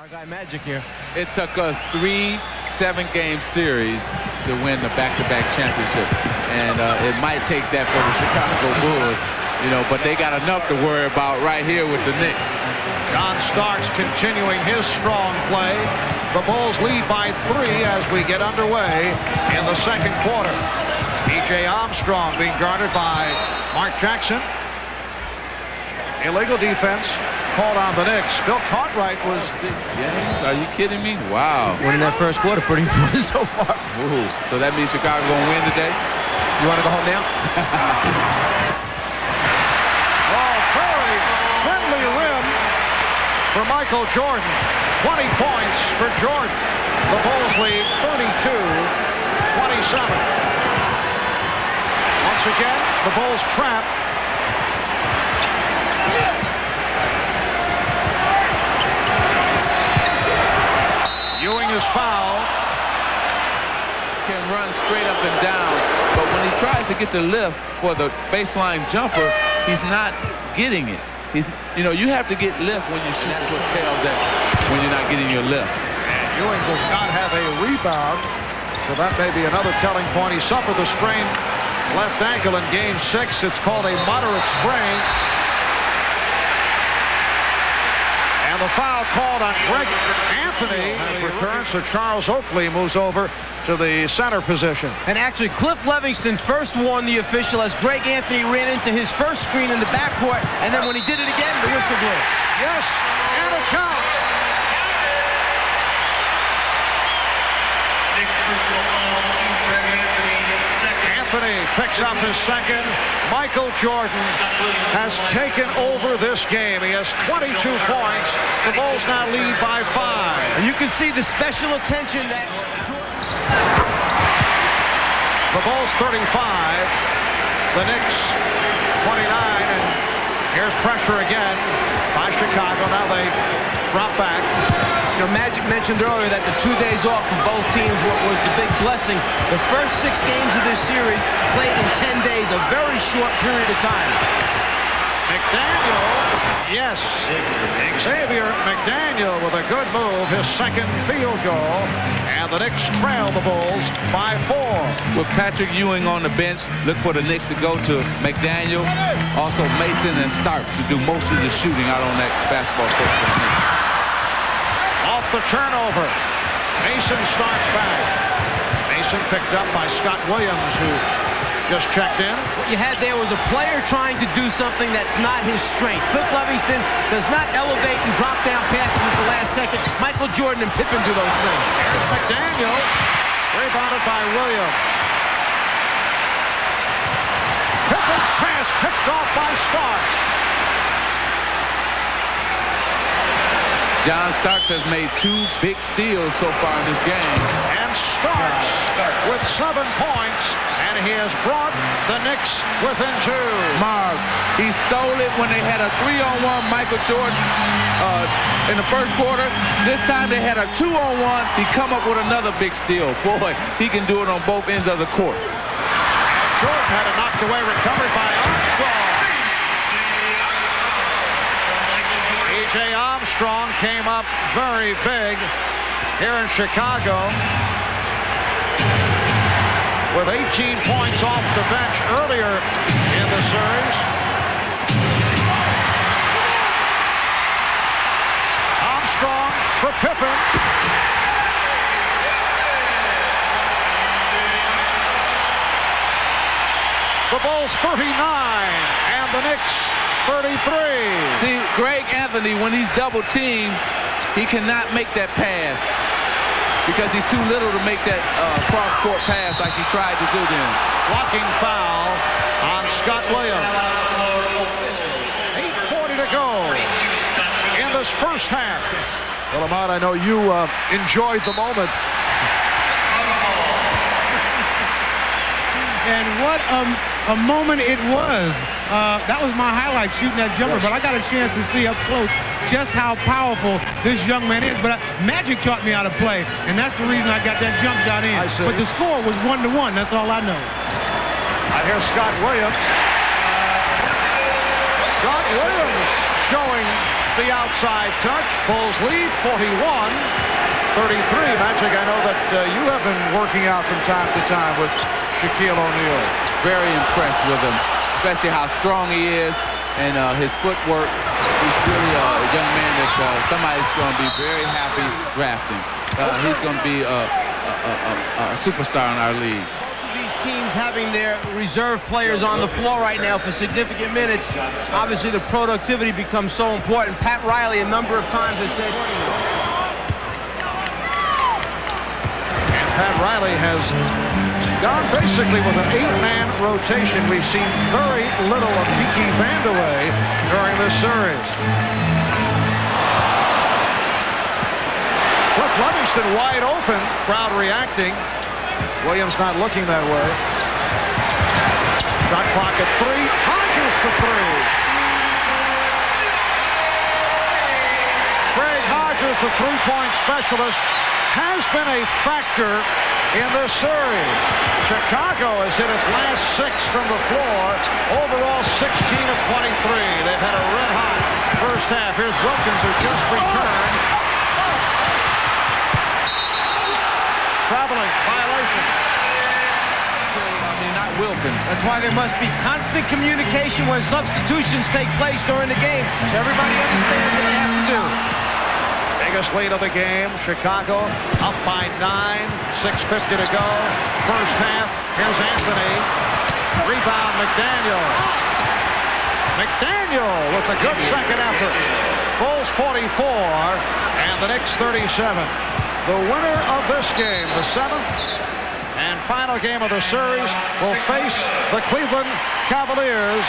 Our guy Magic here. It took us 3 7-game series to win the back-to-back championship, and it might take that for the Chicago Bulls, you know, but they got enough to worry about right here with the Knicks. John Starks continuing his strong play. The Bulls lead by 3 as we get underway in the second quarter. E.J. Armstrong being guarded by Mark Jackson. Illegal defense called on the Knicks. Bill Cartwright was... 6 games? Are you kidding me? Wow. Winning that first quarter, pretty important so far. Ooh. So that means Chicago gonna win today? You want to go home now? Oh, very friendly rim for Michael Jordan. 20 points for Jordan. The Bulls lead 32-27. Once again, the Bulls trap. Ewing is fouled. Can run straight up and down, but when he tries to get the lift for the baseline jumper, he's not getting it. You know, you have to get lift when you shoot. That's what tells that when you're not getting your lift. And Ewing does not have a rebound, so that may be another telling point. He suffered the sprained left ankle in Game 6. It's called a moderate sprain. And the foul called on Greg Anthony. His return, so Charles Oakley moves over to the center position. And actually, Cliff Levingston first warned the official as Greg Anthony ran into his first screen in the backcourt, and then when he did it again, the whistle blew. Yes, and a count. Anthony picks up his second. Michael Jordan has taken over this game. He has 22 points. The Bulls now lead by 5. And you can see the special attention that the Bulls 35, the Knicks 29, and here's pressure again by Chicago. Now they drop back. You know, Magic mentioned earlier that the 2 days off for both teams was the big blessing. The first 6 games of this series played in 10 days, a very short period of time. McDaniel, yes, Xavier McDaniel with a good move, his second field goal, and the Knicks trail the Bulls by 4. With Patrick Ewing on the bench, look for the Knicks to go to McDaniel, also Mason and Starks, who do most of the shooting out on that basketball court for the Knicks. Off the turnover, Mason starts back. Mason picked up by Scott Williams, who just checked in. What you had there was a player trying to do something that's not his strength. Cliff Levingston does not elevate and drop down passes at the last second. Michael Jordan and Pippen do those things. Here's McDaniel, rebounded by Williams. Pippen's pass picked off by Starks. John Starks has made 2 big steals so far in this game. And Starks with 7 points, and he has brought the Knicks within 2. Marv, he stole it when they had a 3-on-1 Michael Jordan in the first quarter. This time they had a 2-on-1. He come up with another big steal. Boy, he can do it on both ends of the court. And Jordan had a knocked away recovery by Armstrong. E.J. Armstrong came up very big here in Chicago with 18 points off the bench earlier in the series. Armstrong for Pippen. The Bulls 39 and the Knicks 33. See, Greg Anthony, when he's double-teamed, he cannot make that pass because he's too little to make that cross-court pass like he tried to do then. Blocking foul on Scott Williams. 8:40 to go in this first half. Well, Ahmad, I know you enjoyed the moment. And what a moment it was. That was my highlight, shooting that jumper. Yes. But I got a chance to see up close just how powerful this young man is. But Magic taught me how to play, and that's the reason I got that jump shot in. But the score was 1-1. That's all I know. I hear Scott Williams. Scott Williams showing the outside touch. Bulls lead 41-33. Magic, I know that you have been working out from time to time with Shaquille O'Neal. Very impressed with him, especially how strong he is and his footwork. He's really a young man that somebody's going to be very happy drafting. He's going to be a superstar in our league. These teams having their reserve players on the floor right now for significant minutes, obviously the productivity becomes so important. Pat Riley a number of times has said. And Pat Riley has gone basically with an 8-man rotation. We've seen very little of Tiki Vandeweghe during this series. Cliff Livingston wide open, crowd reacting. Williams not looking that way. Shot clock at 3. Hodges for 3. Craig Hodges, the three-point specialist, has been a factor in this series. Chicago has hit its last 6 from the floor. Overall 16 of 23. They've had a red-hot first half. Here's Wilkins, who just returned. Traveling, violation. I mean, not Wilkins. That's why there must be constant communication when substitutions take place during the game, so everybody understands what they have to do. Biggest lead of the game. Chicago up by 9. 6:50 to go. First half. Here's Anthony. Rebound, McDaniel. McDaniel with a good second effort. Bulls 44 and the Knicks 37. The winner of this game, the 7th and final game of the series, will face the Cleveland Cavaliers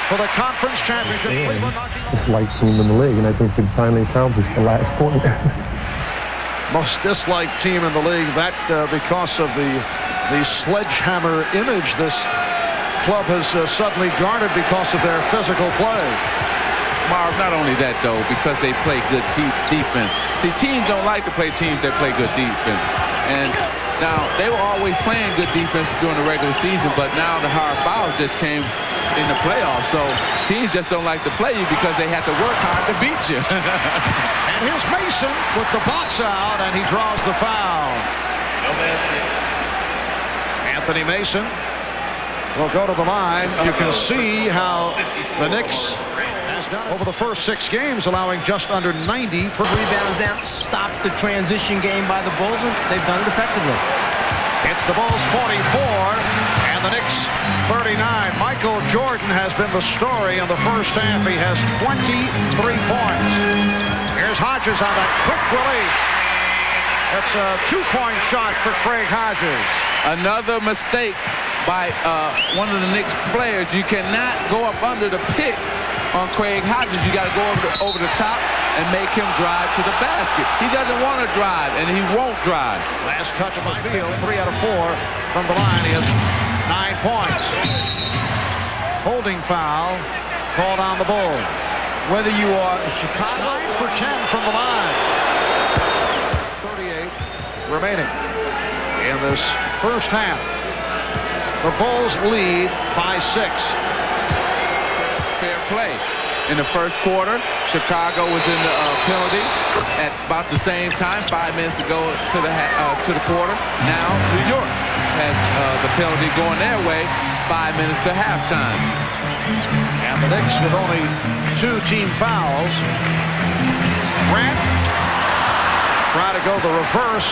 for the conference championship. Cleveland disliked team in the league, and I think they finally accomplished the last point. Most disliked team in the league. That because of the sledgehammer image this club has suddenly garnered because of their physical play. Marv, not only that, though, because they play good defense. See, teams don't like to play teams that play good defense. And now, they were always playing good defense during the regular season, but now the hard fouls just came in the playoffs. So teams just don't like to play you because they have to work hard to beat you. And here's Mason with the box out, and he draws the foul. Anthony Mason will go to the line. You can see how the Knicks has done over the first 6 games, allowing just under 90 per rebounds down, stop the transition game by the Bulls, and they've done it effectively. It's the Bulls 44 and the Knicks 39. Michael Jordan has been the story in the first half. He has 23 points. Here's Hodges on that quick release. It's a 2-point shot for Craig Hodges. Another mistake by one of the Knicks players. You cannot go up under the pick on Craig Hodges. You got to go over the top and make him drive to the basket. He doesn't want to drive, and he won't drive. Last touch of the field, 3 out of 4 from the line. He has 9 points. Holding foul called on the Bulls. Whether you are Chicago 9 for 10 from the line. 38 remaining in this first half. The Bulls lead by 6. Fair play. In the first quarter, Chicago was in the penalty at about the same time. 5 minutes to go to the quarter. Now New York has the penalty going their way. 5 minutes to halftime. And the Knicks with only 2 team fouls. Grant try to go the reverse.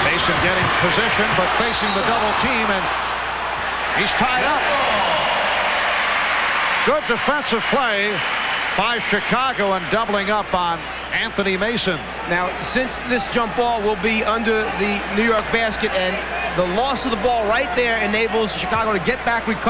Mason getting position, but facing the double team, and he's tied up. Good defensive play by Chicago and doubling up on Anthony Mason. Now, since this jump ball will be under the New York basket, and the loss of the ball right there enables Chicago to get back, recover.